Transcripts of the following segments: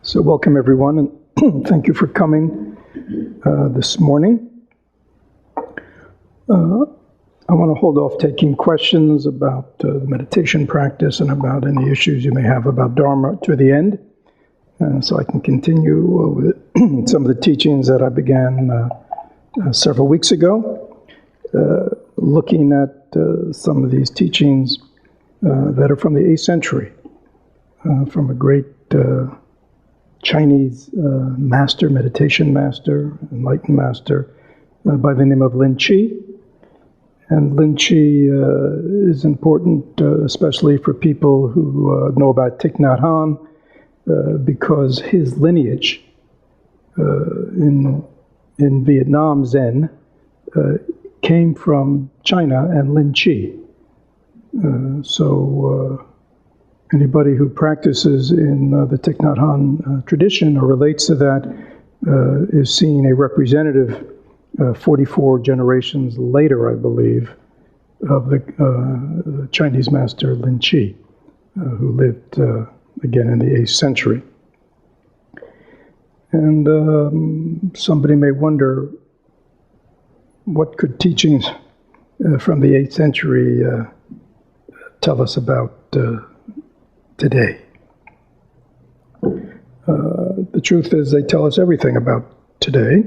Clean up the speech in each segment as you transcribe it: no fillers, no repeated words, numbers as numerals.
So welcome everyone, and thank you for coming this morning. I want to hold off taking questions about the meditation practice and about any issues you may have about Dharma to the end, so I can continue with some of the teachings that I began several weeks ago, looking at some of these teachings that are from the 8th century, from a great Chinese meditation master, enlightened master, by the name of Linji. And Linji is important, especially for people who know about Thich Nhat Hanh, because his lineage in Vietnam Zen came from China and Linji. So anybody who practices in the Thich Nhat Hanh tradition or relates to that is seeing a representative 44 generations later, I believe, of the Chinese master Linji, who lived again in the 8th century. And somebody may wonder, what could teachings from the 8th century tell us about today? The truth is, they tell us everything about today,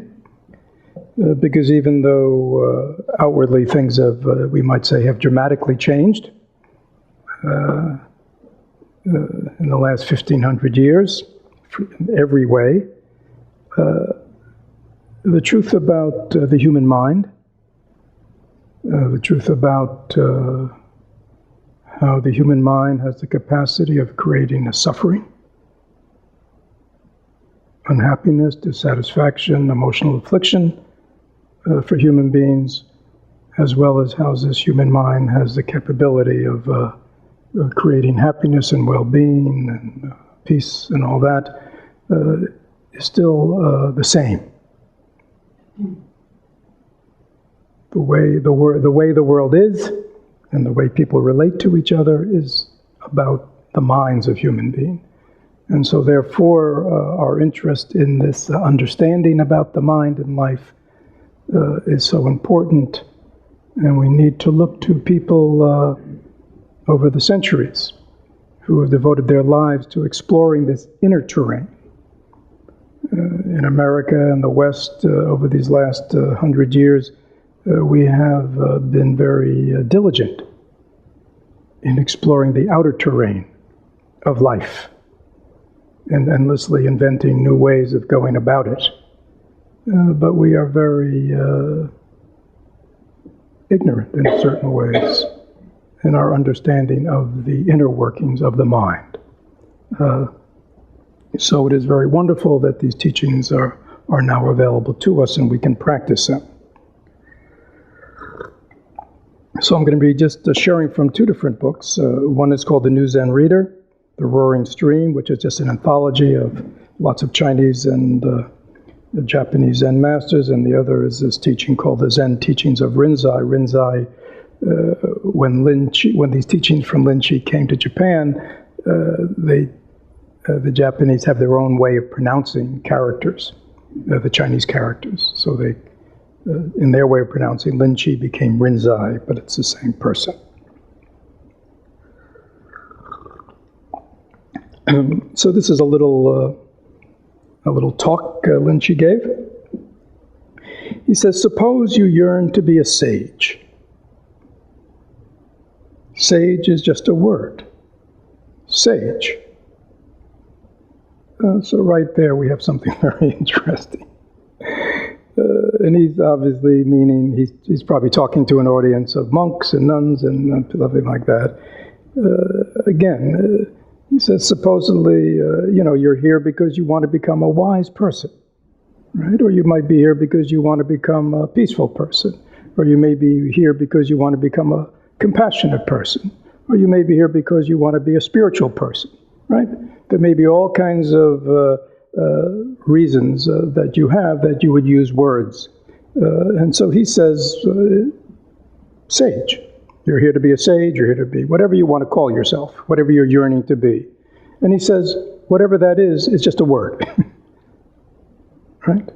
because even though outwardly things have, we might say, have dramatically changed in the last 1,500 years, in every way, the truth about the human mind, the truth about how the human mind has the capacity of creating a suffering, unhappiness, dissatisfaction, emotional affliction for human beings, as well as how this human mind has the capability of creating happiness and well-being and peace and all that, is still the same. The way the world is, and the way people relate to each other, is about the minds of human beings. And so therefore, our interest in this understanding about the mind and life is so important. And we need to look to people over the centuries who have devoted their lives to exploring this inner terrain. In America and the West, over these last 100 years, we have been very diligent in exploring the outer terrain of life and endlessly inventing new ways of going about it. But we are very ignorant in certain ways in our understanding of the inner workings of the mind. So it is very wonderful that these teachings are now available to us and we can practice them. So I'm going to be just sharing from two different books. One is called The New Zen Reader, The Roaring Stream, which is just an anthology of lots of Chinese and Japanese Zen masters, and the other is this teaching called The Zen Teachings of Rinzai. Rinzai, when these teachings from Linji came to Japan, the Japanese have their own way of pronouncing characters, the Chinese characters. So they, in their way of pronouncing, Linji became Rinzai, but it's the same person. So this is a little talk Linji gave. He says, suppose you yearn to be a sage. Sage is just a word. Sage. So right there we have something very interesting. And he's obviously meaning, he's probably talking to an audience of monks and nuns and something like that. Again, he says, supposedly, you're here because you want to become a wise person, right? Or you might be here because you want to become a peaceful person. Or you may be here because you want to become a compassionate person. Or you may be here because you want to be a spiritual person, right? There may be all kinds of reasons that you have that you would use words. And so he says, sage. You're here to be a sage, you're here to be whatever you want to call yourself, whatever you're yearning to be. And he says, whatever that is just a word. Right?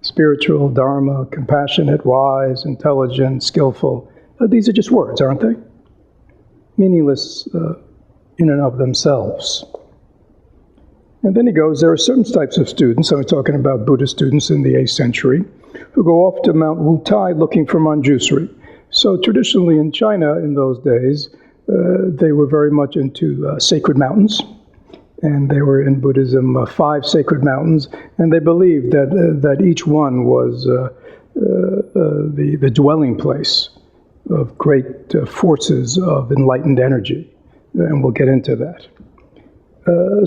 Spiritual, Dharma, compassionate, wise, intelligent, skillful. These are just words, aren't they? Meaningless in and of themselves. And then he goes, there are certain types of students, I'm talking about Buddhist students in the 8th century, who go off to Mount Wutai looking for Manjushri. So traditionally in China in those days, they were very much into sacred mountains. And they were in Buddhism 5 sacred mountains, and they believed that each one was the dwelling place of great forces of enlightened energy, and we'll get into that.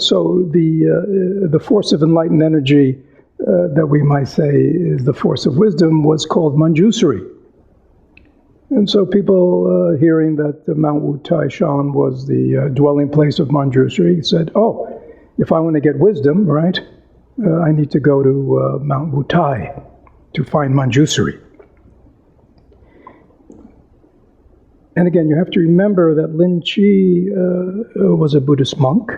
So the force of enlightened energy that we might say is the force of wisdom was called Manjusri. And so people hearing that Mount Wutai Shan was the dwelling place of Manjusri said, oh, if I want to get wisdom, right, I need to go to Mount Wutai to find Manjusri. And again, you have to remember that Linji was a Buddhist monk,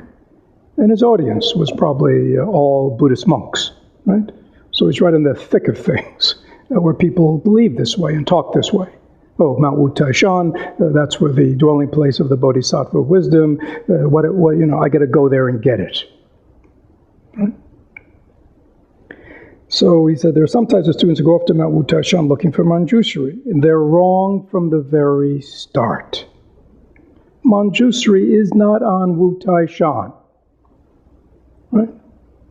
and his audience was probably all Buddhist monks, right? So he's right in the thick of things, where people believe this way and talk this way. Oh, Mount Wutai Shan, that's where the dwelling place of the Bodhisattva of Wisdom. I got to go there and get it. Right? So he said there are some types of students who go off to Mount Wutai Shan looking for Manjushri, and they're wrong from the very start. Manjushri is not on Wutai Shan. Right?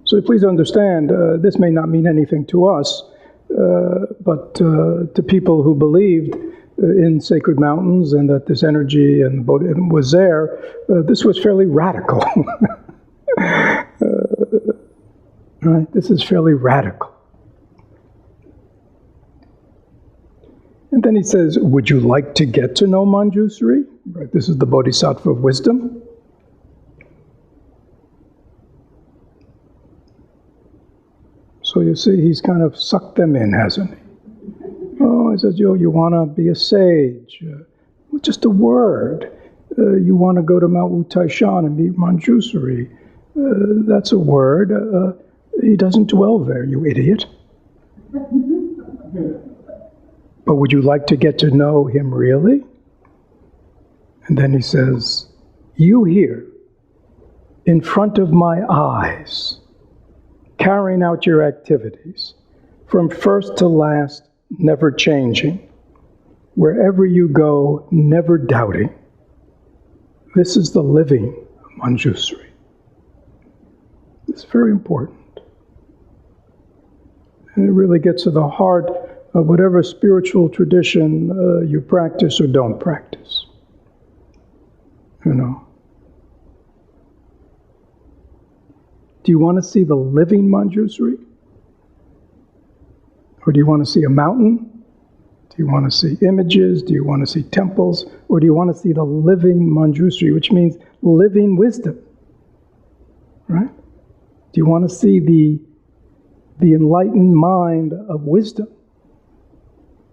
So please understand, this may not mean anything to us, but to people who believed in sacred mountains and that this energy and was there, this was fairly radical. Right? This is fairly radical. And then he says, would you like to get to know Manjusri? Right? This is the Bodhisattva of Wisdom. So you see, he's kind of sucked them in, hasn't he? Oh, he says, you want to be a sage. Just a word. You want to go to Mount Wutai Shan and meet Manjusri. That's a word. He doesn't dwell there, you idiot. But would you like to get to know him really? And then he says, you here, in front of my eyes, carrying out your activities, from first to last, never changing, wherever you go, never doubting. This is the living Manjusri. It's very important. And it really gets to the heart of whatever spiritual tradition you practice or don't practice. You know. Do you want to see the living Manjusri? Or do you want to see a mountain? Do you want to see images? Do you want to see temples? Or do you want to see the living Manjusri, which means living wisdom? Right? Do you want to see the enlightened mind of wisdom?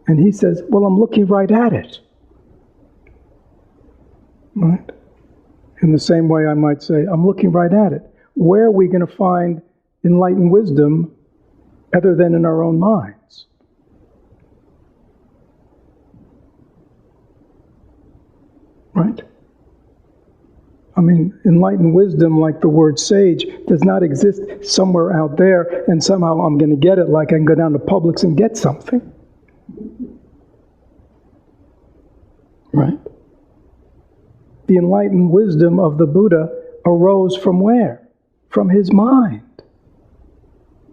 And he says, well, I'm looking right at it. Right? In the same way I might say, I'm looking right at it. Where are we going to find enlightened wisdom other than in our own minds? Right? I mean, enlightened wisdom, like the word sage, does not exist somewhere out there and somehow I'm going to get it like I can go down to Publix and get something. Right? The enlightened wisdom of the Buddha arose from where? From his mind.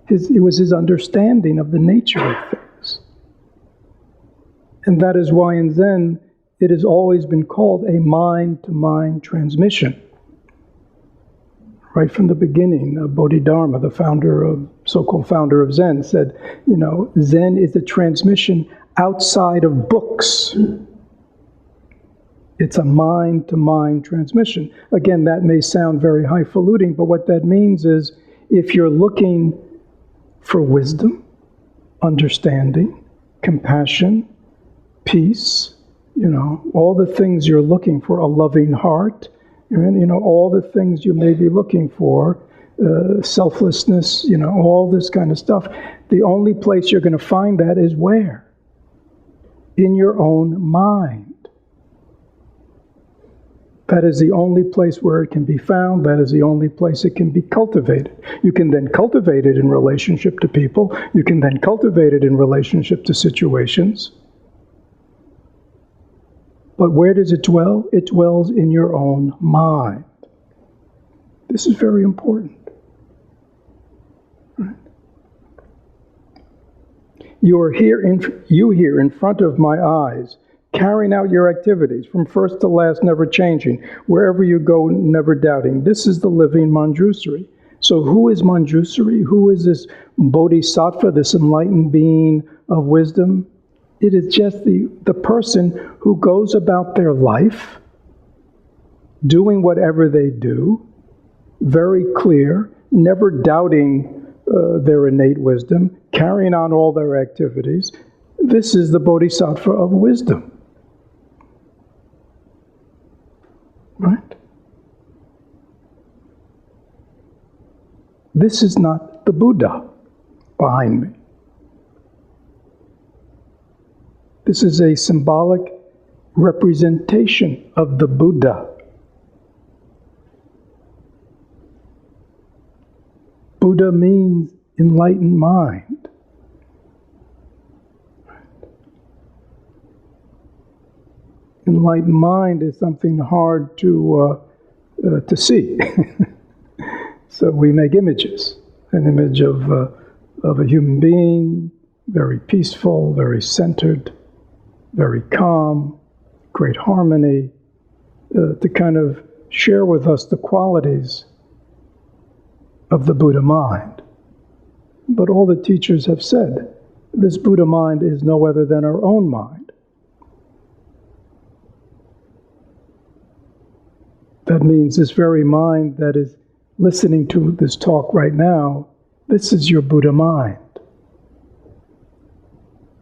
It was his understanding of the nature of things. And that is why in Zen, it has always been called a mind-to-mind transmission. Right from the beginning, Bodhidharma, the so-called founder of Zen, said, Zen is a transmission outside of books. It's a mind-to-mind transmission. Again, that may sound very highfalutin, but what that means is if you're looking for wisdom, understanding, compassion, peace, all the things you're looking for, a loving heart, all the things you may be looking for, selflessness, all this kind of stuff. The only place you're going to find that is where? In your own mind. That is the only place where it can be found. That is the only place it can be cultivated. You can then cultivate it in relationship to people. You can then cultivate it in relationship to situations. But where does it dwell? It dwells in your own mind. This is very important. Right? You here in front of my eyes, carrying out your activities from first to last, never changing. Wherever you go, never doubting. This is the living Manjusri. So who is Manjusri? Who is this Bodhisattva, this enlightened being of wisdom? It is just the person who goes about their life, doing whatever they do, very clear, never doubting their innate wisdom, carrying on all their activities. This is the Bodhisattva of wisdom. Right? This is not the Buddha behind me. This is a symbolic representation of the Buddha. Buddha means enlightened mind. Enlightened mind is something hard to see. So we make images. An image of a human being, very peaceful, very centered, very calm, great harmony, to kind of share with us the qualities of the Buddha mind. But all the teachers have said, this Buddha mind is no other than our own mind. That means this very mind that is listening to this talk right now, this is your Buddha mind.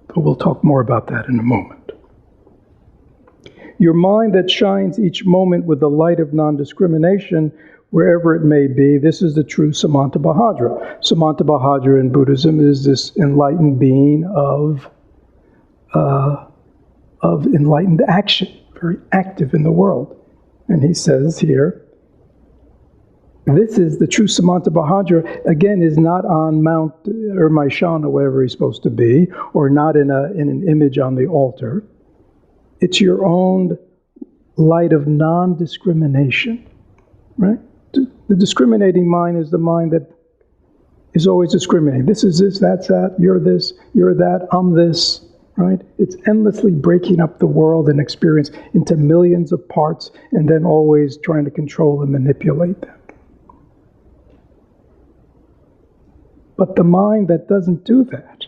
But we'll talk more about that in a moment. Your mind that shines each moment with the light of non-discrimination, wherever it may be, this is the true Samantabhadra. Samantabhadra in Buddhism is this enlightened being of enlightened action, very active in the world. And he says here, this is the true Samantabhadra, again, is not on Mount Urmaishan or wherever he's supposed to be, or not in an image on the altar. It's your own light of non-discrimination, right? The discriminating mind is the mind that is always discriminating. This is this, that's that, you're this, you're that, I'm this, right? It's endlessly breaking up the world and experience into millions of parts and then always trying to control and manipulate them. But the mind that doesn't do that,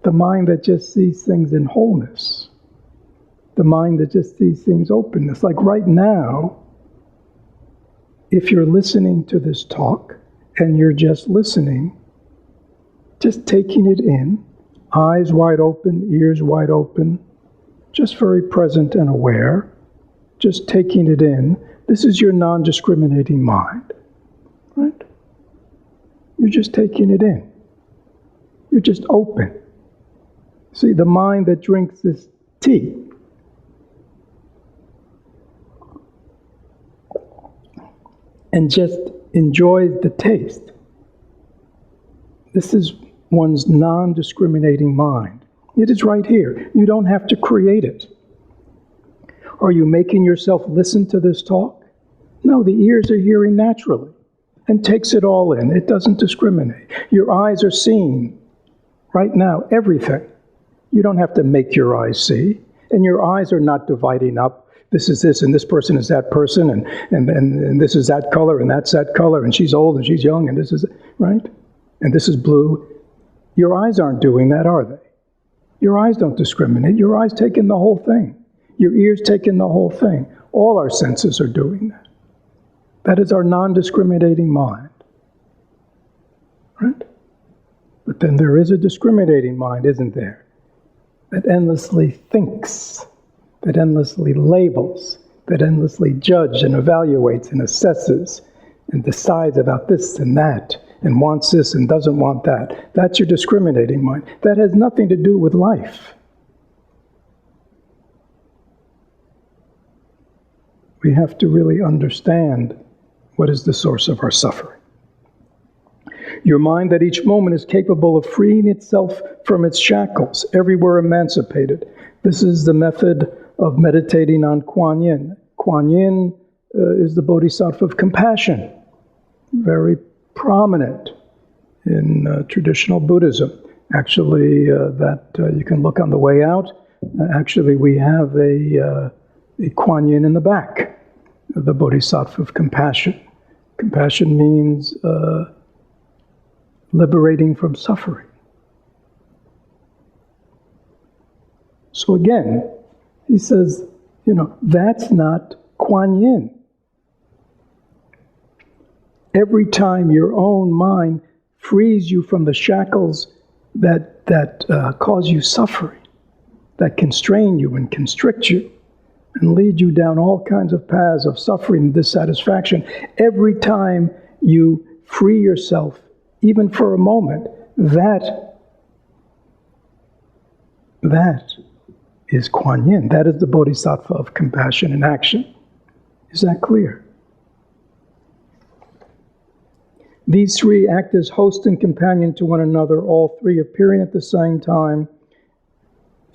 the mind that just sees things in wholeness, the mind that just sees things openness, like right now, if you're listening to this talk and you're just listening, just taking it in, eyes wide open, ears wide open, just very present and aware, just taking it in, this is your non-discriminating mind, right? You're just taking it in. You're just open. See, the mind that drinks this tea, and just enjoys the taste. This is one's non-discriminating mind. It is right here. You don't have to create it. Are you making yourself listen to this talk? No, the ears are hearing naturally and takes it all in. It doesn't discriminate. Your eyes are seeing right now everything. You don't have to make your eyes see. And your eyes are not dividing up. This is this, and this person is that person, and this is that color, and that's that color, and she's old, and she's young, and this is, right? And this is blue. Your eyes aren't doing that, are they? Your eyes don't discriminate. Your eyes take in the whole thing. Your ears take in the whole thing. All our senses are doing that. That is our non-discriminating mind. Right? But then there is a discriminating mind, isn't there? That endlessly thinks, that endlessly labels, that endlessly judges and evaluates and assesses and decides about this and that and wants this and doesn't want that. That's your discriminating mind. That has nothing to do with life. We have to really understand what is the source of our suffering. Your mind at each moment is capable of freeing itself from its shackles, everywhere emancipated. This is the method of meditating on Kuan Yin. Kuan Yin is the Bodhisattva of Compassion, very prominent in traditional Buddhism. Actually, you can look on the way out. Actually, we have a Kuan Yin in the back, the Bodhisattva of Compassion. Compassion means liberating from suffering. So again, he says, that's not Kuan Yin. Every time your own mind frees you from the shackles that cause you suffering, that constrain you and constrict you, and lead you down all kinds of paths of suffering and dissatisfaction, every time you free yourself, even for a moment, that is Kuan Yin. That is the Bodhisattva of Compassion in action. Is that clear? These three act as host and companion to one another, all three appearing at the same time,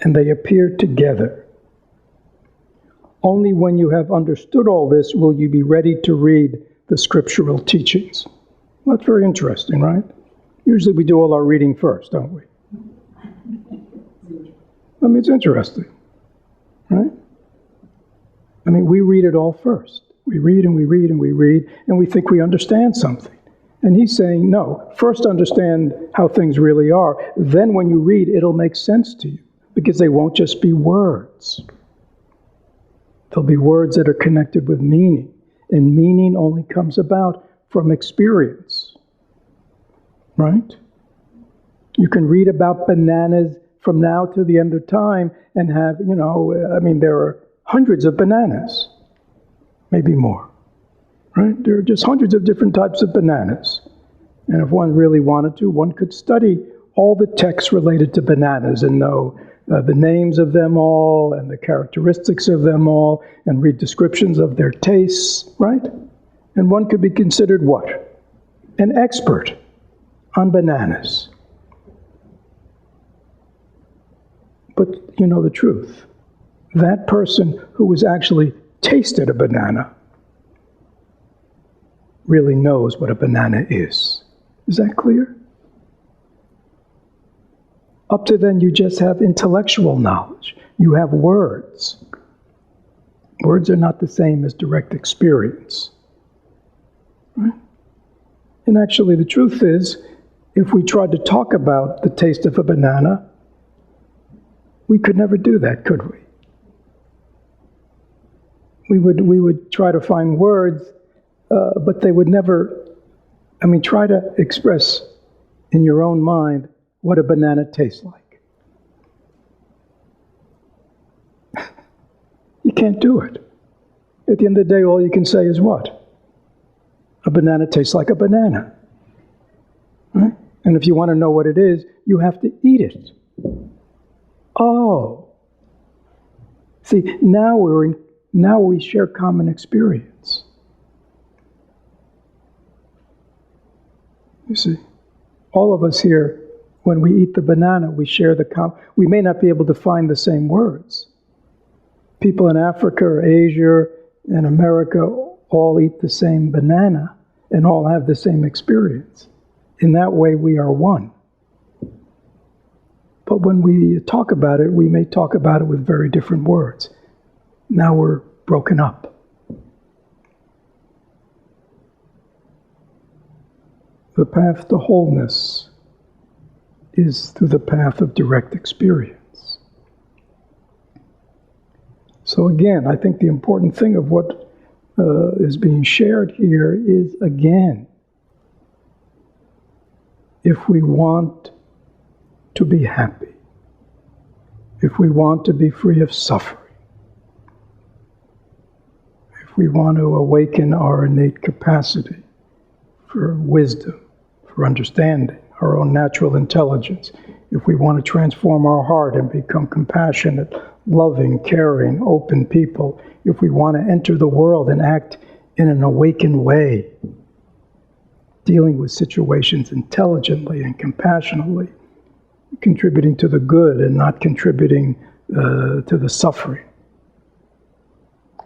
and they appear together. Only when you have understood all this will you be ready to read the scriptural teachings. Well, that's very interesting, right? Usually we do all our reading first, don't we? It's interesting, right? We read it all first. We read and we read and we read, and we think we understand something. And he's saying, no, first understand how things really are. Then when you read, it'll make sense to you, because they won't just be words. There'll be words that are connected with meaning, and meaning only comes about from experience, right? You can read about bananas from now to the end of time and have, there are hundreds of bananas, maybe more, right? There are just hundreds of different types of bananas. And if one really wanted to, one could study all the texts related to bananas and know the names of them all and the characteristics of them all and read descriptions of their tastes, right? And one could be considered what? An expert on bananas. But you know the truth. That person who has actually tasted a banana really knows what a banana is. Is that clear? Up to then, you just have intellectual knowledge. You have words. Words are not the same as direct experience. Right? And actually, the truth is, if we tried to talk about the taste of a banana, we could never do that, could we? We would try to find words, but they would never, try to express in your own mind what a banana tastes like. You can't do it. At the end of the day, all you can say is what? A banana tastes like a banana. Right? And if you want to know what it is, you have to eat it. Oh. See, now we share common experience. You see, all of us here, when we eat the banana, we share we may not be able to find the same words. People in Africa or Asia and America all eat the same banana and all have the same experience. In that way, we are one. But when we talk about it, we may talk about it with very different words. Now we're broken up. The path to wholeness is through the path of direct experience. So again, I think the important thing of what is being shared here is, again, if we want to be happy, if we want to be free of suffering, we want to awaken our innate capacity for wisdom, for understanding, our own natural intelligence, if we want to transform our heart and become compassionate, loving, caring, open people, if we want to enter the world and act in an awakened way, dealing with situations intelligently and compassionately, contributing to the good and not contributing to the suffering,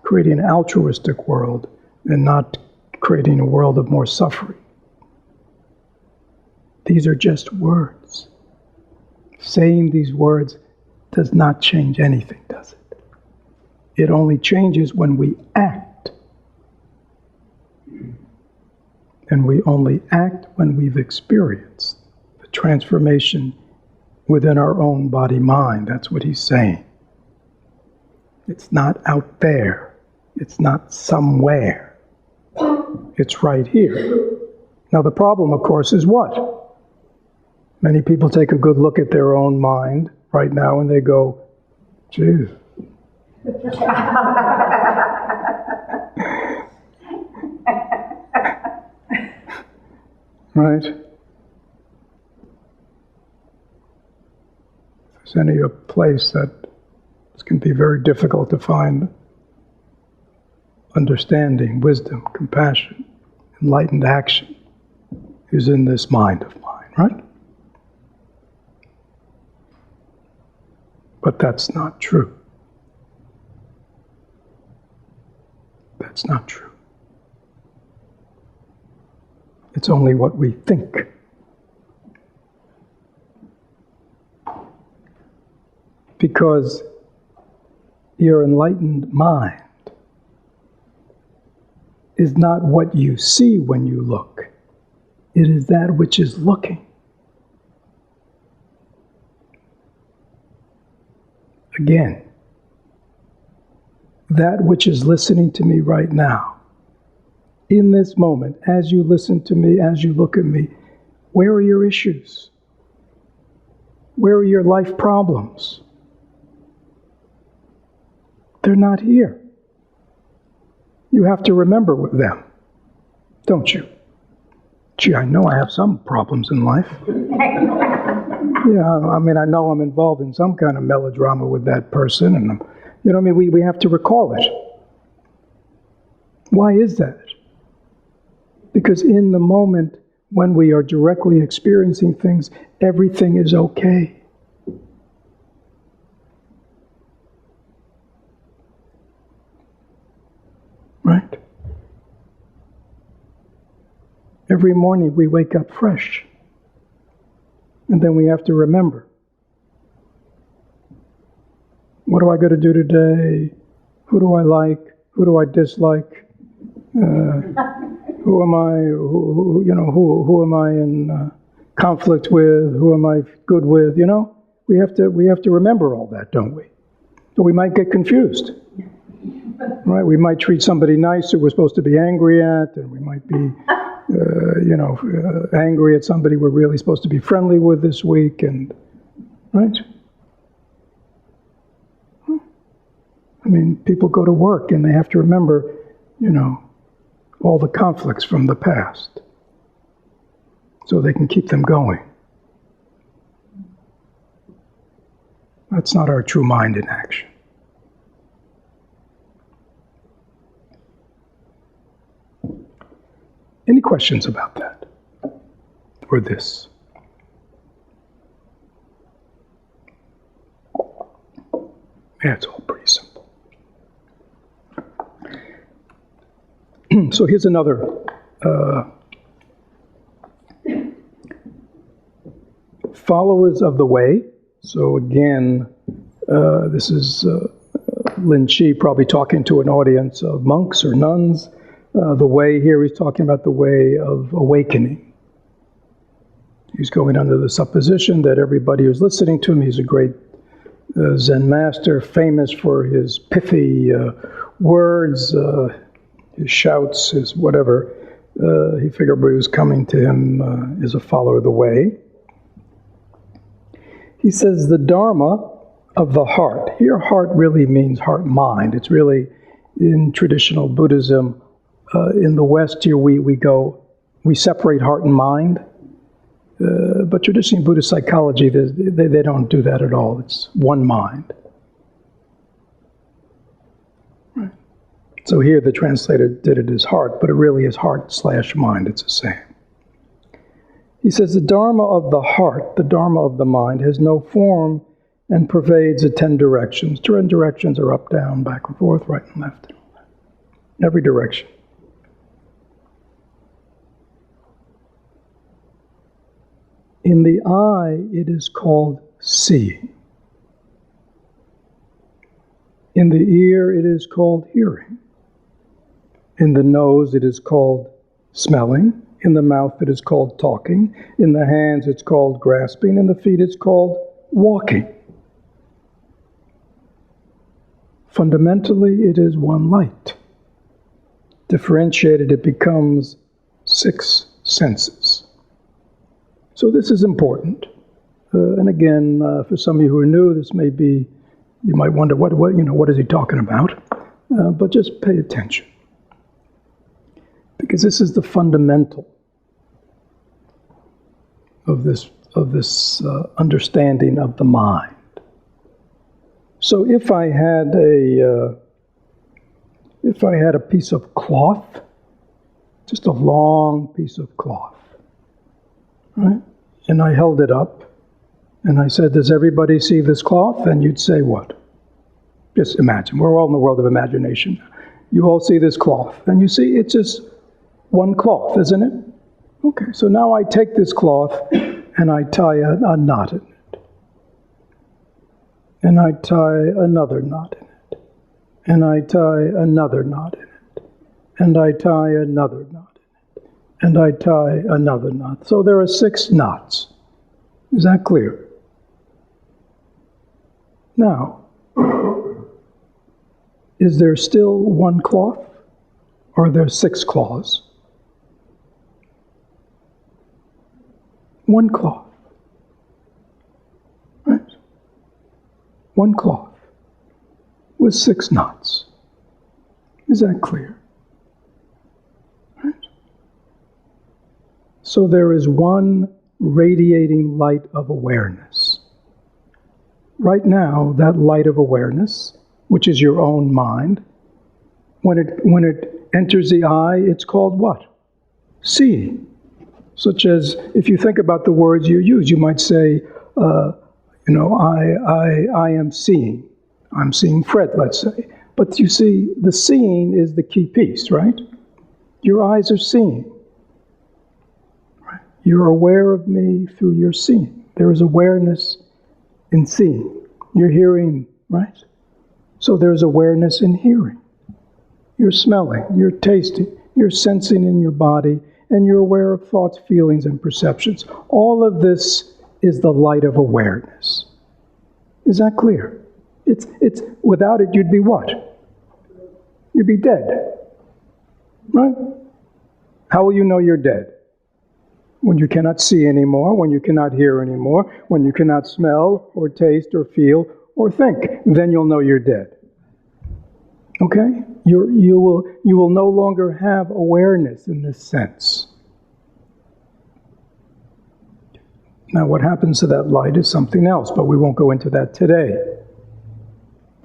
creating an altruistic world and not creating a world of more suffering. These are just words. Saying these words does not change anything, does it? It only changes when we act. And we only act when we've experienced the transformation within our own body-mind. That's what he's saying. It's not out there. It's not somewhere. It's right here. Now the problem, of course, is what? Many people take a good look at their own mind right now and they go, geez. Right? If there's any a place that it's going to be very difficult to find understanding, wisdom, compassion, enlightened action, is in this mind of mine, right? But that's not true. That's not true. It's only what we think. Because your enlightened mind is not what you see when you look. It is that which is looking. Again, that which is listening to me right now, in this moment, as you listen to me, as you look at me, where are your issues? Where are your life problems? They're not here. You have to remember with them, don't you? Gee, I know I have some problems in life. Yeah, I mean, I know I'm involved in some kind of melodrama with that person, and you know what I mean? We have to recall it. Why is that? Because in the moment when we are directly experiencing things, everything is okay. Right? Every morning we wake up fresh. And then we have to remember, what do I got to do today? Who do I like? Who do I dislike? Who am I? Who am I in conflict with? Who am I good with? You know, we have to remember all that, don't we? Or we might get confused, right? We might treat somebody nice who we're supposed to be angry at, and we might be, angry at somebody we're really supposed to be friendly with this week, and right? I mean, people go to work and they have to remember, all the conflicts from the past, so they can keep them going. That's not our true mind in action. Any questions about that? Or this? Yeah, it's all pretty simple. So here's another followers of the way. So again, this is Linji probably talking to an audience of monks or nuns. The way here, he's talking about the way of awakening. He's going under the supposition that everybody who's listening to him, he's a great Zen master, famous for his pithy words, his shouts, his whatever. He figured everybody who's coming to him is a follower of the way. He says the Dharma of the heart. Here, heart really means heart-mind. It's really in traditional Buddhism. In the West here, we separate heart and mind. But traditionally Buddhist psychology, they don't do that at all. It's one mind. Right. So here the translator did it as heart, but it really is heart/mind. It's the same. He says the Dharma of the heart, the Dharma of the mind, has no form and pervades the 10 directions. 10 directions are up, down, back and forth, right and left. Every direction. In the eye, it is called seeing. In the ear, it is called hearing. In the nose, it is called smelling. In the mouth, it is called talking. In the hands, it's called grasping. In the feet, it's called walking. Fundamentally, it is one light. Differentiated, it becomes 6 senses. So this is important. And again, for some of you who are new, this may be, you might wonder, what is he talking about? But just pay attention. Because this is the fundamental of this understanding of the mind. So if I had a piece of cloth, just a long piece of cloth, right? And I held it up, and I said, does everybody see this cloth? And you'd say what? Just imagine. We're all in the world of imagination. You all see this cloth, and you see it's just one cloth, isn't it? Okay, so now I take this cloth, and I tie a knot in it. And I tie another knot in it. And I tie another knot in it. And I tie another knot. And I tie another knot. So there are 6 knots. Is that clear? Now, is there still one cloth? Or are there 6 cloths? One cloth. Right? One cloth with 6 knots. Is that clear? So there is one radiating light of awareness. Right now, that light of awareness, which is your own mind, when it enters the eye, it's called what? Seeing. Such as, if you think about the words you use, you might say, I am seeing. I'm seeing Fred, let's say. But you see, the seeing is the key piece, right? Your eyes are seeing. You're aware of me through your seeing. There is awareness in seeing. You're hearing, right? So there's awareness in hearing. You're smelling, you're tasting, you're sensing in your body, and you're aware of thoughts, feelings, and perceptions. All of this is the light of awareness. Is that clear? It's without it, you'd be what? You'd be dead. Right? How will you know you're dead? When you cannot see anymore, when you cannot hear anymore, when you cannot smell or taste or feel or think, then you'll know you're dead. Okay? You will no longer have awareness in this sense. Now, what happens to that light is something else, but we won't go into that today.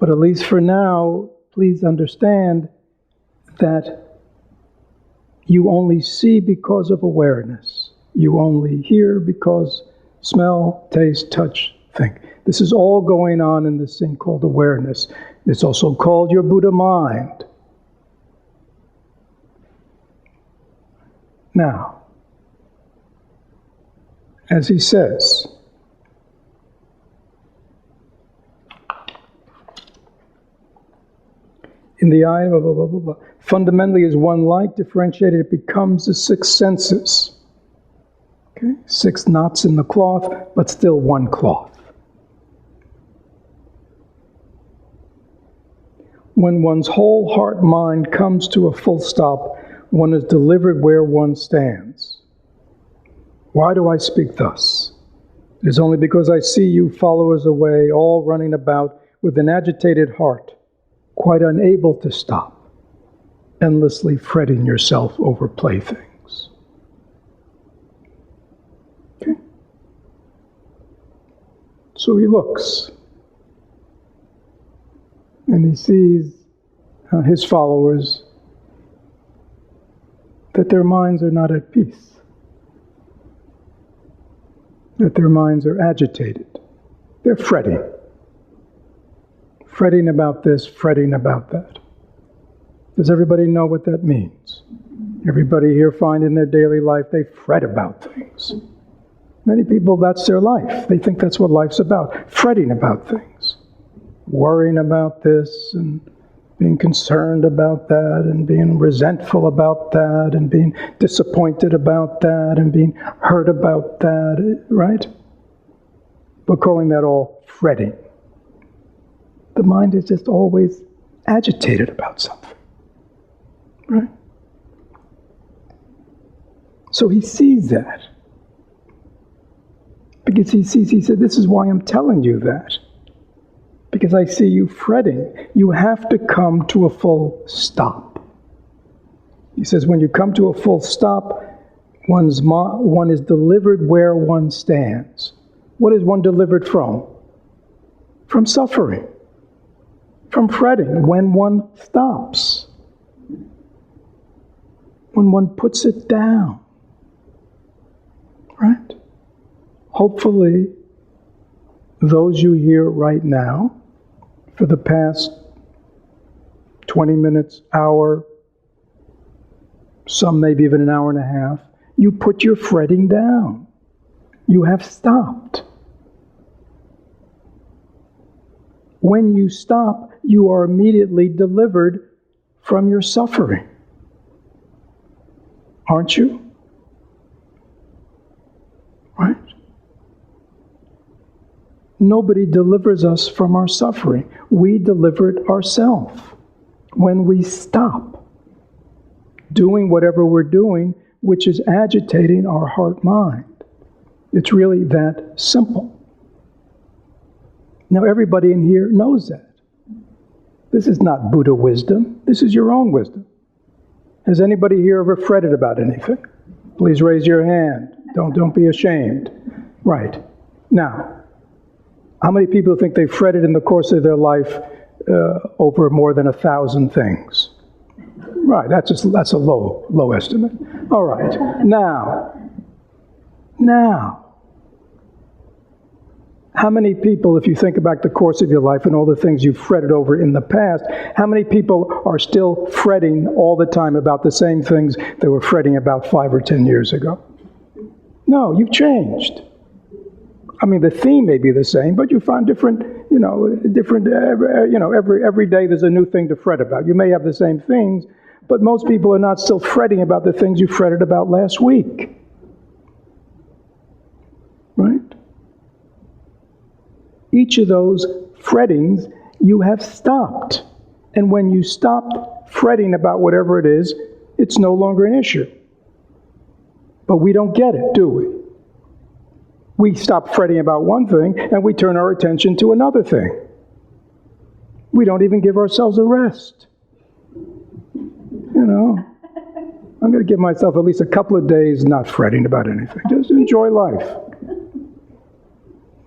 But at least for now, please understand that you only see because of awareness. You only hear because smell, taste, touch, think. This is all going on in this thing called awareness. It's also called your Buddha mind. Now, as he says, in the eye, blah, blah, blah, blah, blah. Fundamentally is one light, differentiated, it becomes the 6 senses. Okay? 6 knots in the cloth, but still one cloth. When one's whole heart-mind comes to a full stop, one is delivered where one stands. Why do I speak thus? It is only because I see you followers away, all running about with an agitated heart, quite unable to stop. endlessly fretting yourself over playthings. Okay? So he looks, and he sees his followers, that their minds are not at peace, that their minds are agitated. They're fretting. Fretting about this, fretting about that. Does everybody know what that means? Everybody here find in their daily life they fret about things. Many people, that's their life. They think that's what life's about. Fretting about things. Worrying about this and being concerned about that and being resentful about that and being disappointed about that and being hurt about that, right? We're calling that all fretting. The mind is just always agitated about something, right? So he sees that. Because he said, this is why I'm telling you that. Because I see you fretting. You have to come to a full stop. He says, when you come to a full stop, one is delivered where one stands. What is one delivered from? From suffering. From fretting. When one stops. When one puts it down. Right? Hopefully, those you hear right now, for the past 20 minutes, hour, some maybe even an hour and a half, you put your fretting down. You have stopped. When you stop, you are immediately delivered from your suffering. Aren't you? Right? Nobody delivers us from our suffering. We deliver it ourselves. When we stop doing whatever we're doing, which is agitating our heart-mind. It's really that simple. Now, everybody in here knows that. This is not Buddha wisdom. This is your own wisdom. Has anybody here ever fretted about anything? Please raise your hand. Don't be ashamed. Right. Now, how many people think they fretted in the course of their life over more than 1,000 things? Right, that's a low estimate. All right, now, how many people, if you think about the course of your life and all the things you've fretted over in the past, how many people are still fretting all the time about the same things they were fretting about 5 or 10 years ago? No, you've changed. I mean, the theme may be the same, but you find every day there's a new thing to fret about. You may have the same things, but most people are not still fretting about the things you fretted about last week. Right? Each of those frettings, you have stopped. And when you stopped fretting about whatever it is, it's no longer an issue. But we don't get it, do we? We stop fretting about one thing, and we turn our attention to another thing. We don't even give ourselves a rest. You know, I'm going to give myself at least a couple of days not fretting about anything. Just enjoy life.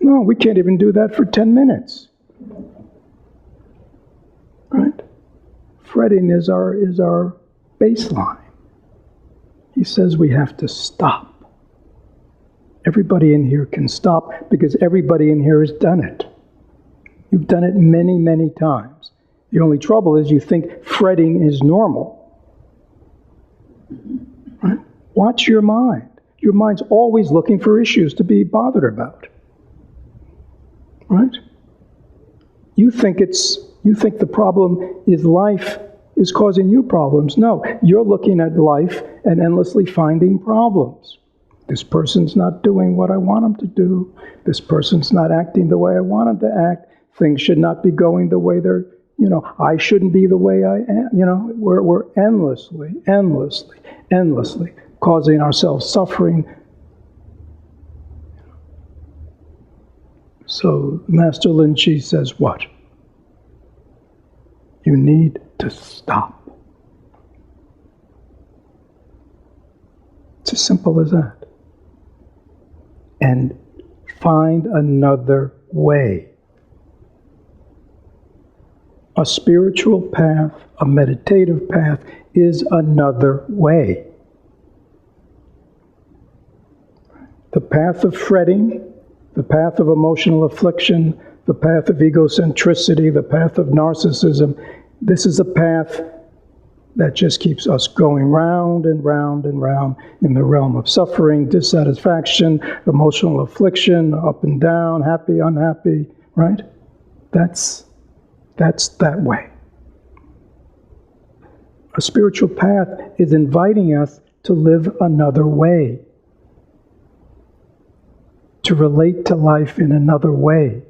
No, we can't even do that for 10 minutes. Right? Fretting is our baseline. He says we have to stop. Everybody in here can stop because everybody in here has done it. You've done it many, many times. The only trouble is you think fretting is normal. Right? Watch your mind. Your mind's always looking for issues to be bothered about. Right? You think the problem is life is causing you problems. No, you're looking at life and endlessly finding problems. This person's not doing what I want them to do. This person's not acting the way I want them to act. Things should not be going the way they're, I shouldn't be the way I am. We're endlessly causing ourselves suffering. So Master Linji says what? You need to stop. It's as simple as that. And find another way. A spiritual path, a meditative path is another way. The path of fretting, the path of emotional affliction, the path of egocentricity, the path of narcissism, this is a path that just keeps us going round and round and round in the realm of suffering, dissatisfaction, emotional affliction, up and down, happy, unhappy, right? That's that way. A spiritual path is inviting us to live another way, to relate to life in another way,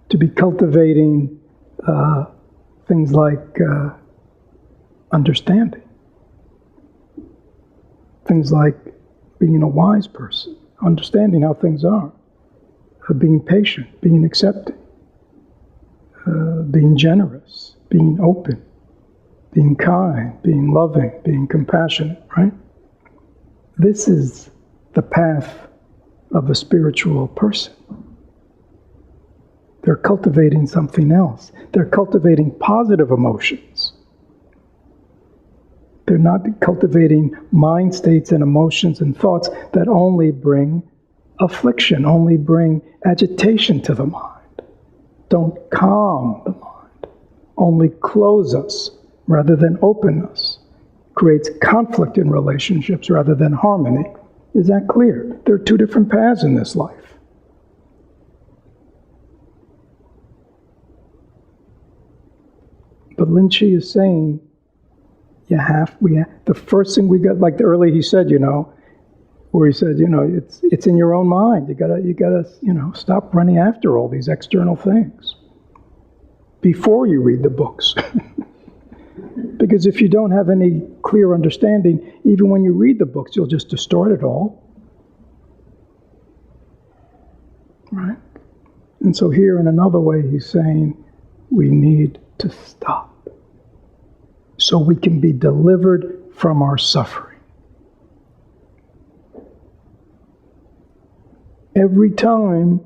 to be cultivating things like understanding, things like being a wise person, understanding how things are, being patient, being accepting, being generous, being open, being kind, being loving, being compassionate, right? This is the path of a spiritual person. They're cultivating something else. They're cultivating positive emotions. They're not cultivating mind states and emotions and thoughts that only bring affliction, only bring agitation to the mind. Don't calm the mind, only close us rather than open us. Creates conflict in relationships rather than harmony. Is that clear? There are two different paths in this life. But Linji is saying, the first thing we got, like earlier he said, where he said, it's in your own mind. You gotta, stop running after all these external things before you read the books. Because if you don't have any clear understanding, even when you read the books, you'll just distort it all. Right? And so here in another way, he's saying we need to stop so we can be delivered from our suffering. Every time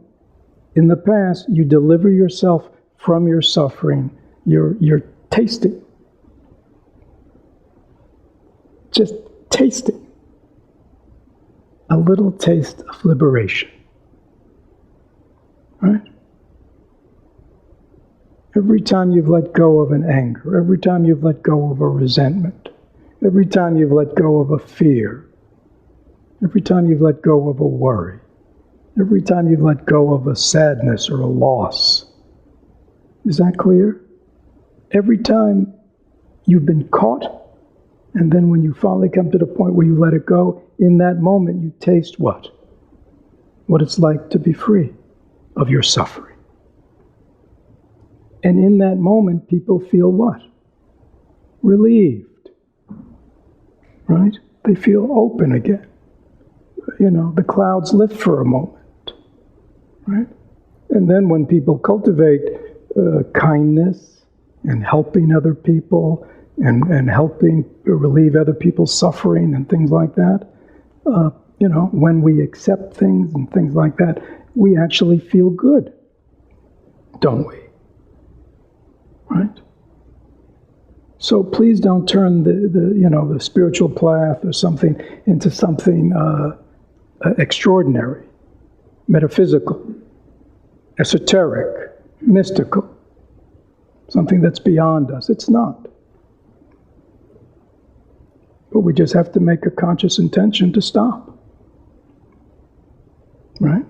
in the past you deliver yourself from your suffering, you're tasting. Just tasting a little taste of liberation. Right? Every time you've let go of an anger, every time you've let go of a resentment, every time you've let go of a fear, every time you've let go of a worry, every time you've let go of a sadness or a loss. Is that clear? Every time you've been caught, and then when you finally come to the point where you let it go, in that moment you taste what? What it's like to be free of your suffering. And in that moment, people feel what? Relieved. Right? They feel open again. The clouds lift for a moment. Right? And then when people cultivate kindness and helping other people and helping relieve other people's suffering and things like that, when we accept things and things like that, we actually feel good, don't we? Right? So please don't turn the spiritual path or something into something extraordinary, metaphysical, esoteric, mystical, something that's beyond us. It's not. But we just have to make a conscious intention to stop. Right?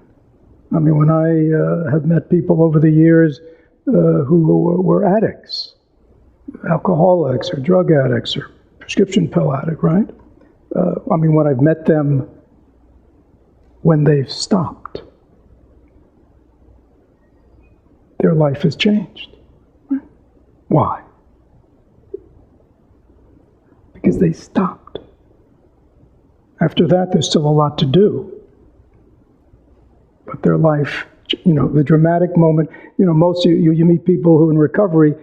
I mean, when I have met people over the years who were addicts, alcoholics or drug addicts or prescription pill addict, right? When I've met them when they've stopped, their life has changed. Right? Why? Because they stopped. After that, there's still a lot to do. But their life, the dramatic moment, most of you meet people who are in recovery,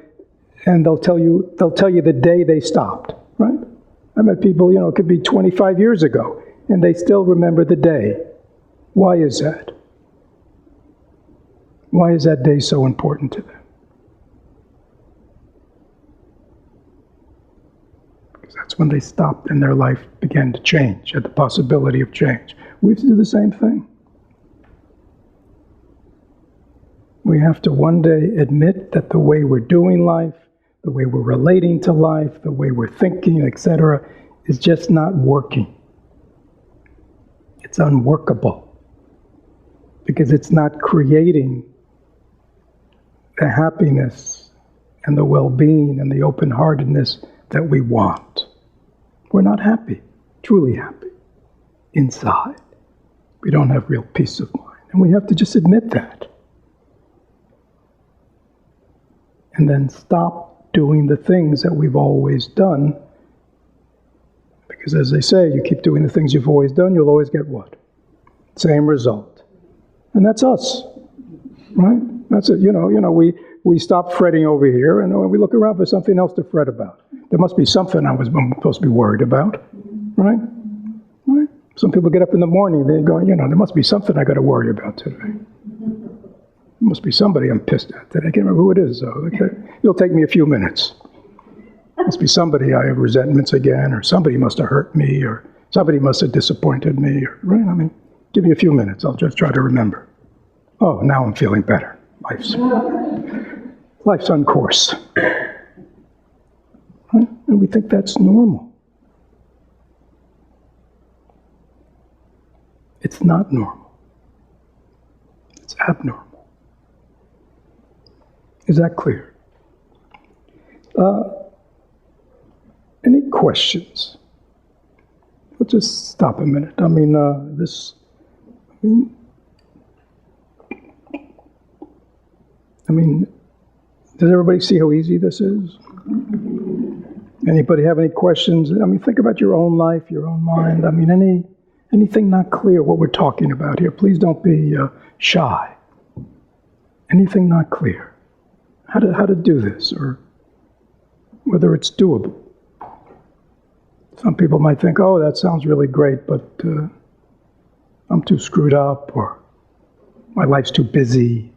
and they'll tell you the day they stopped, right? I met people, it could be 25 years ago, and they still remember the day. Why is that? Why is that day so important to them? Because that's when they stopped and their life began to change, had the possibility of change. We have to do the same thing. We have to one day admit that the way we're doing life, the way we're relating to life, the way we're thinking, etc., is just not working. It's unworkable. Because it's not creating the happiness and the well-being and the open-heartedness that we want. We're not happy, truly happy, inside. We don't have real peace of mind. And we have to just admit that. And then stop doing the things that we've always done. Because as they say, you keep doing the things you've always done, you'll always get what? Same result. And that's us, right? That's it. We stop fretting over here, and we look around for something else to fret about. There must be something I'm supposed to be worried about, right? Right? Some people get up in the morning, they go, there must be something I got to worry about today. There must be somebody I'm pissed at today. I can't remember who it is, though. Okay? It'll take me a few minutes. Must be somebody I have resentments again, or somebody must have hurt me, or somebody must have disappointed me, right? Give me a few minutes. I'll just try to remember. Oh, now I'm feeling better. Life's on course. Right? And we think that's normal. It's not normal. It's abnormal. Is that clear? Any questions? Let's just stop a minute. Does everybody see how easy this is? Anybody have any questions? Think about your own life, your own mind. Anything not clear what we're talking about here, please don't be shy. Anything not clear? How to do this, or whether it's doable. Some people might think, oh, that sounds really great, but I'm too screwed up, or my life's too busy.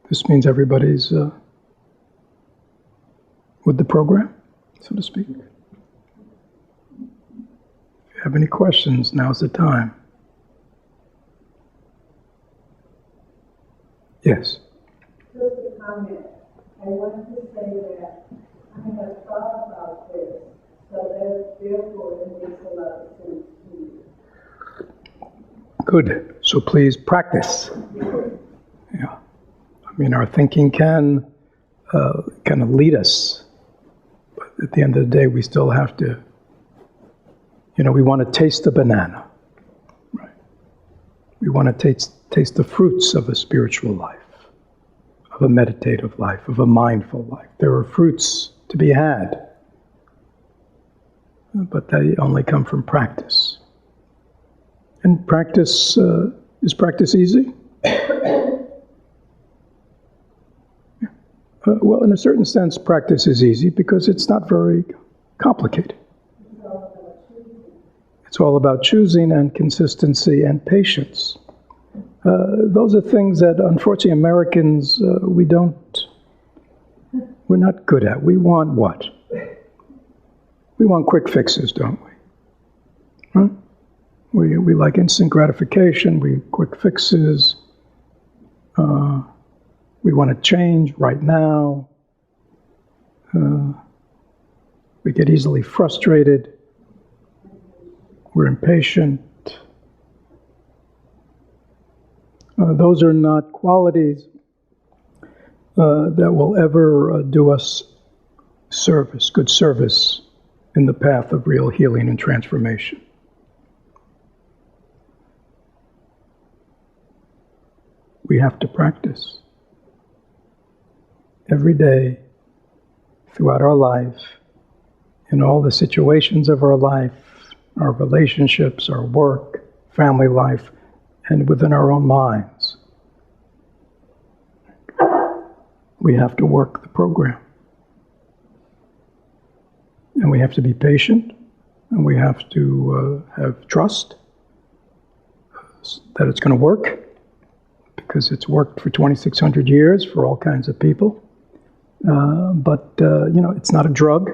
This means everybody's with the program, so to speak. If you have any questions, now's the time. Yes? Just a comment. I want to say that I have thought about this, so therefore it makes a lot of sense to me. Good. So please practice. Yeah. Our thinking can kind of lead us, but at the end of the day, we still have to, we want to taste the banana, right? We want to taste the fruits of a spiritual life, of a meditative life, of a mindful life. There are fruits to be had, but they only come from practice. And practice, is practice easy? Well, in a certain sense, practice is easy because it's not very complicated. It's all about choosing and consistency and patience. Those are things that, unfortunately, Americans, we're not good at. We want what? We want quick fixes, don't we? Huh? We like instant gratification, quick fixes. We want to change right now. We get easily frustrated. We're impatient. Those are not qualities that will ever do us good service in the path of real healing and transformation. We have to practice every day, throughout our life, in all the situations of our life, our relationships, our work, family life, and within our own minds. We have to work the program. And we have to be patient, and we have to have trust that it's going to work, because it's worked for 2,600 years for all kinds of people. But it's not a drug.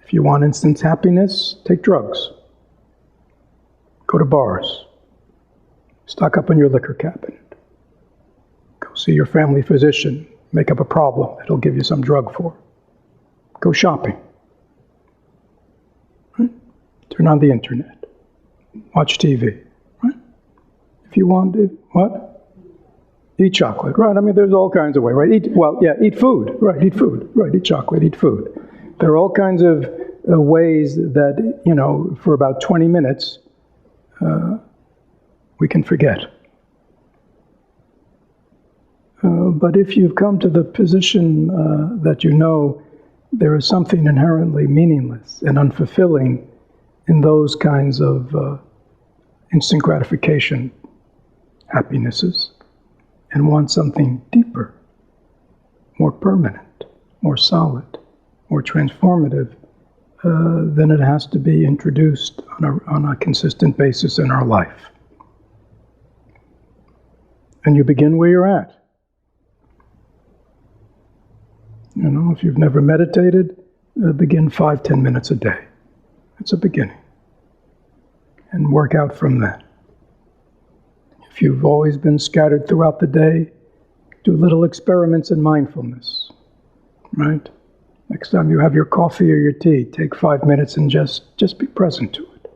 If you want instant happiness, take drugs. Go to bars. Stock up on your liquor cabinet. Go see your family physician. Make up a problem that he'll give you some drug for. Go shopping. Right? Turn on the internet. Watch TV. Right? If you want it, what? Eat chocolate. Right? I mean, there's all kinds of ways, right? Eat food. Right, eat food. Right, eat chocolate, eat food. There are all kinds of ways that, for about 20 minutes, we can forget. But if you've come to the position that there is something inherently meaningless and unfulfilling in those kinds of instant gratification happinesses, and want something deeper, more permanent, more solid, more transformative, then it has to be introduced on a consistent basis in our life. And you begin where you're at. If you've never meditated, begin 5-10 minutes a day. It's a beginning. And work out from that. If you've always been scattered throughout the day, do little experiments in mindfulness, right? Next time you have your coffee or your tea, take 5 minutes and just be present to it.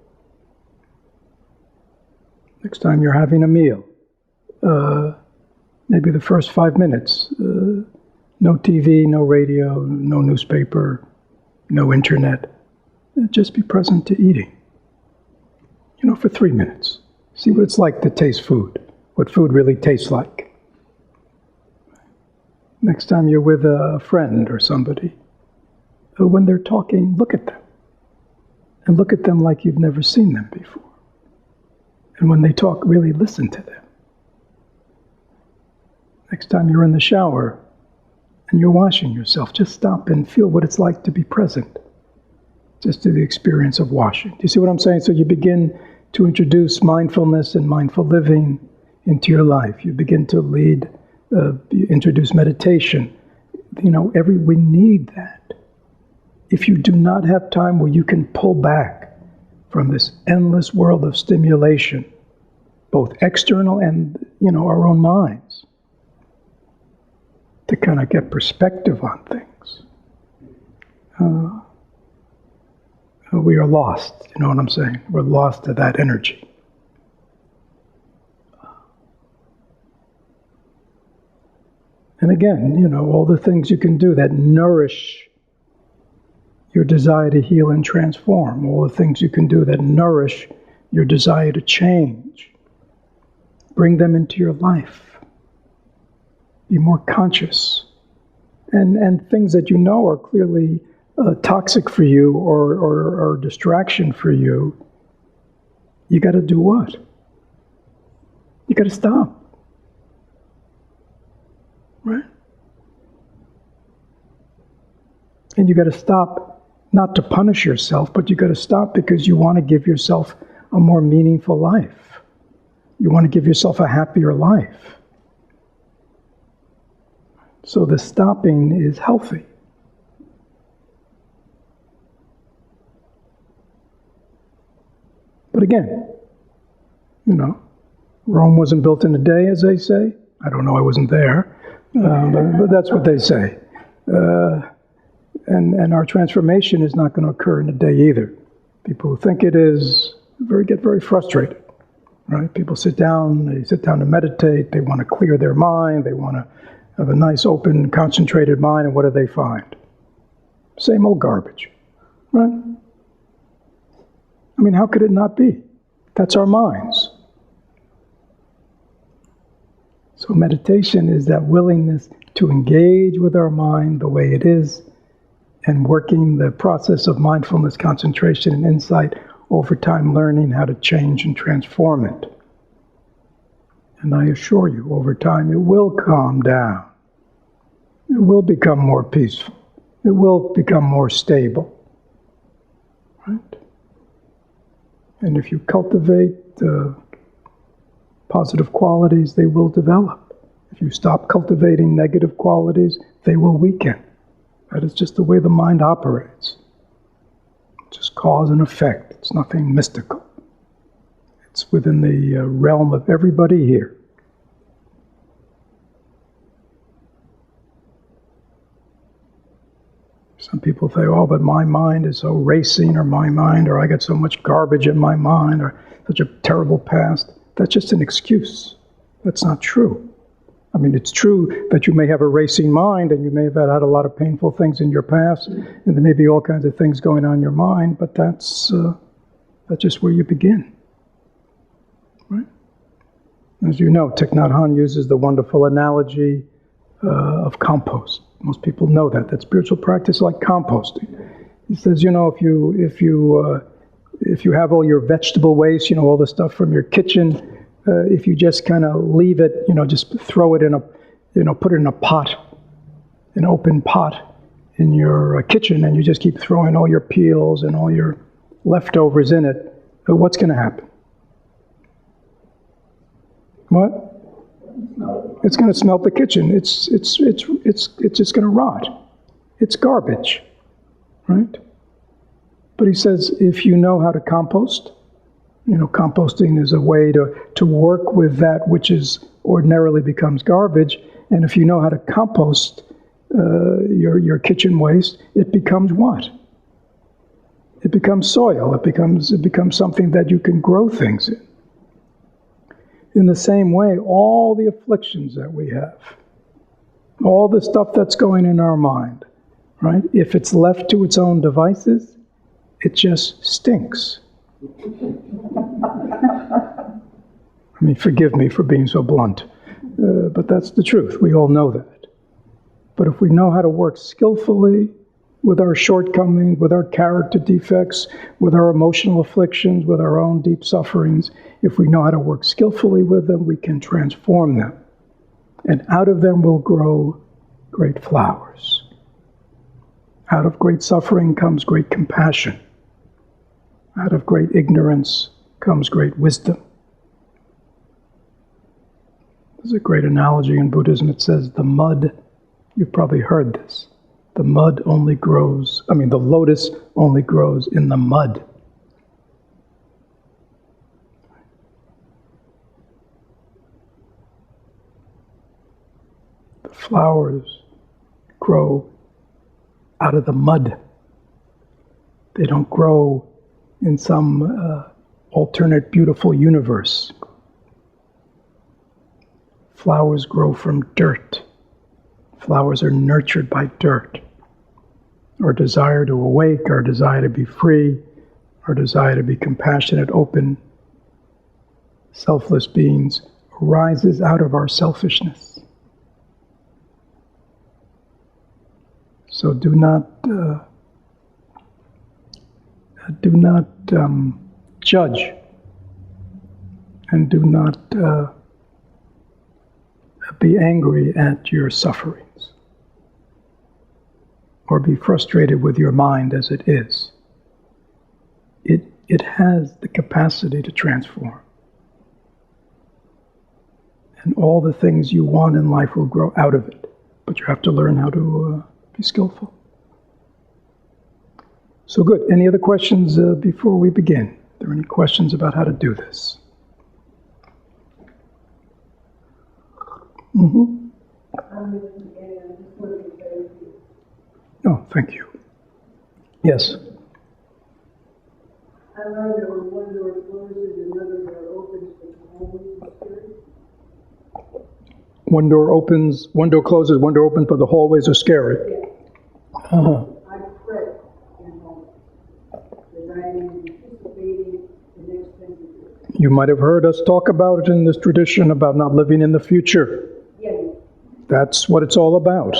Next time you're having a meal, maybe the first 5 minutes, no TV, no radio, no newspaper, no internet. Just be present to eating, for 3 minutes. See what it's like to taste food, what food really tastes like. Next time you're with a friend or somebody, when they're talking, look at them. And look at them like you've never seen them before. And when they talk, really listen to them. Next time you're in the shower and you're washing yourself, just stop and feel what it's like to be present. Just to the experience of washing. Do you see what I'm saying? So you begin to introduce mindfulness and mindful living into your life. You begin to introduce meditation. We need that. If you do not have time where you can pull back from this endless world of stimulation, both external and, our own minds, to kind of get perspective on things, we are lost. You know what I'm saying? We're lost to that energy. And again, all the things you can do that nourish your desire to heal and transform, all the things you can do that nourish your desire to change, bring them into your life. Be more conscious. And things that are clearly toxic for you or distraction for you, you got to do what? You got to stop. Right? And you got to stop not to punish yourself, but you got to stop because you want to give yourself a more meaningful life. You want to give yourself a happier life. So the stopping is healthy. But again, Rome wasn't built in a day, as they say. I don't know, I wasn't there. But that's what they say. And our transformation is not going to occur in a day either. People who think it is get very frustrated, right? People sit down to meditate, they want to clear their mind, they want to have a nice, open, concentrated mind, and what do they find? Same old garbage, right? I mean, how could it not be? That's our minds. So meditation is that willingness to engage with our mind the way it is, and working the process of mindfulness, concentration, and insight over time, learning how to change and transform it. And I assure you, over time, it will calm down. It will become more peaceful. It will become more stable. Right? And if you cultivate positive qualities, they will develop. If you stop cultivating negative qualities, they will weaken. That is just the way the mind operates. Just cause and effect. It's nothing mystical. It's within the realm of everybody here. Some people say, oh, but my mind is so racing, or I got so much garbage in my mind, or such a terrible past. That's just an excuse. That's not true. I mean, it's true that you may have a racing mind, and you may have had a lot of painful things in your past, and there may be all kinds of things going on in your mind, but that's just where you begin. Right? As you know, Thich Nhat Hanh uses the wonderful analogy of compost. Most people know that spiritual practice is like composting. He says, if you have all your vegetable waste, all the stuff from your kitchen, if you just kind of leave it, just throw it in put it in a pot, an open pot in your kitchen, and you just keep throwing all your peels and all your leftovers in it, what's going to happen? What? It's going to smelt the kitchen. It's just going to rot. It's garbage, right? But he says, if you know how to compost, composting is a way to work with that which is ordinarily becomes garbage. And if you know how to compost your kitchen waste, it becomes what? It becomes soil. It becomes something that you can grow things in. In the same way, all the afflictions that we have, all the stuff that's going in our mind, right? If it's left to its own devices, it just stinks. I mean, forgive me for being so blunt, but that's the truth. We all know that. But if we know how to work skillfully with our shortcomings, with our character defects, with our emotional afflictions, with our own deep sufferings, if we know how to work skillfully with them, we can transform them. And out of them will grow great flowers. Out of great suffering comes great compassion. Out of great ignorance comes great wisdom. There's a great analogy in Buddhism. It says the mud, you've probably heard this, the lotus only grows in the mud. The flowers grow out of the mud. They don't grow in some alternate beautiful universe. Flowers grow from dirt. Flowers are nurtured by dirt. Our desire to awake, our desire to be free, our desire to be compassionate, open, selfless beings arises out of our selfishness. So do not judge, and do not be angry at your sufferings, or be frustrated with your mind as it is. It has the capacity to transform. And all the things you want in life will grow out of it, but you have to learn how to be skillful. So good. Any other questions before we begin? Are there any questions about how to do this? Mm-hmm. Oh, thank you. Yes. I learned that when one door closes, another door opens, but always the spirit. One door closes, one door opens, but the hallways are scary. Yeah. Uh-huh. I fret in home that I am anticipating the next thing to do. You might have heard us talk about it in this tradition about not living in the future. Yeah. That's what it's all about.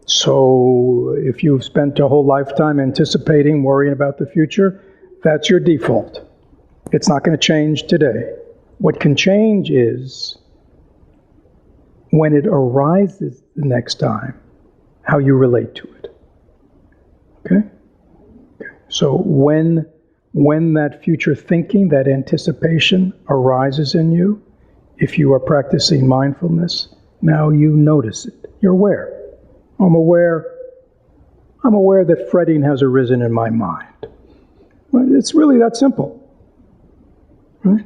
So if you've spent your whole lifetime anticipating, worrying about the future, that's your default. It's not going to change today. What can change is when it arises the next time, how you relate to it. Okay? So when that future thinking, that anticipation arises in you, if you are practicing mindfulness, now you notice it. You're aware. I'm aware that fretting has arisen in my mind. Right? It's really that simple. Right?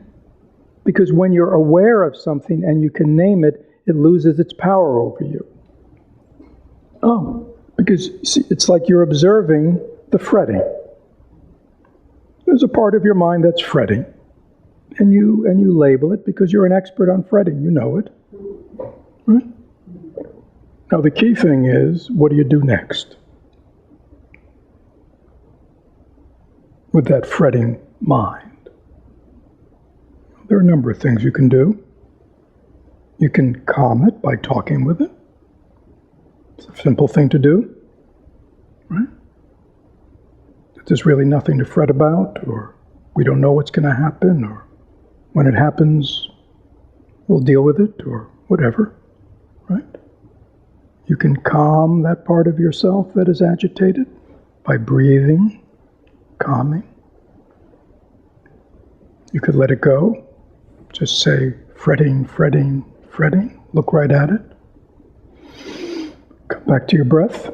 Because when you're aware of something and you can name it, it loses its power over you. Oh, because see, it's like you're observing the fretting. There's a part of your mind that's fretting, and you label it because you're an expert on fretting. You know it. Right? Now the key thing is, what do you do next with that fretting mind? There are a number of things you can do. You can calm it by talking with it. It's a simple thing to do, right? There's really nothing to fret about, or we don't know what's going to happen, or when it happens, we'll deal with it, or whatever, right? You can calm that part of yourself that is agitated by breathing, calming. You could let it go. Just say, fretting, fretting, fretting. Look right at it. Come back to your breath.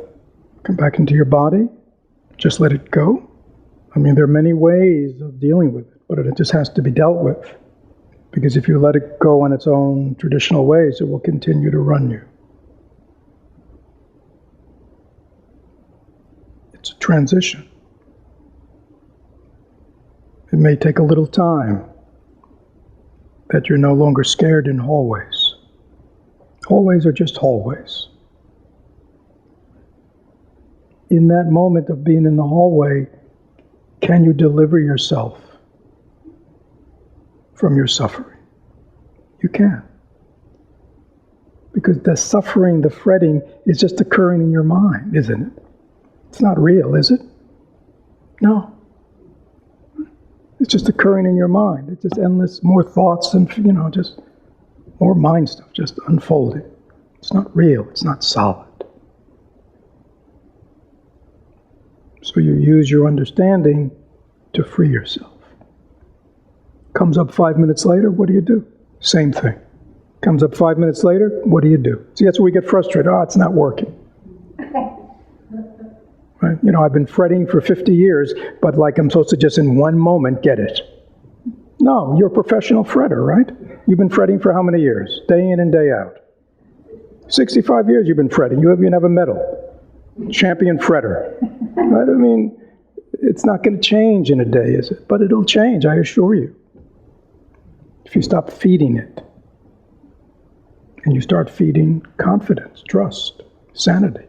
Come back into your body. Just let it go. I mean, there are many ways of dealing with it, but it just has to be dealt with. Because if you let it go on its own traditional ways, it will continue to run you. It's a transition. It may take a little time that you're no longer scared in hallways. Hallways are just hallways. In that moment of being in the hallway, can you deliver yourself from your suffering? You can. Because the suffering, the fretting, is just occurring in your mind, isn't it? It's not real, is it? No. It's just occurring in your mind. It's just endless, more thoughts and, just more mind stuff, just unfolding. It's not real. It's not solid. So you use your understanding to free yourself. Comes up 5 minutes later, what do? Same thing. Comes up 5 minutes later, what do? See, that's where we get frustrated. Oh, it's not working. Right? I've been fretting for 50 years, but like I'm supposed to just in one moment get it. No, you're a professional fretter, right? You've been fretting for how many years? Day in and day out. 65 years you've been fretting. You even have a medal. Champion fretter. Right? I mean, it's not going to change in a day, is it? But it'll change, I assure you. If you stop feeding it. And you start feeding confidence, trust, sanity.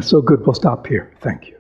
So good, we'll stop here. Thank you.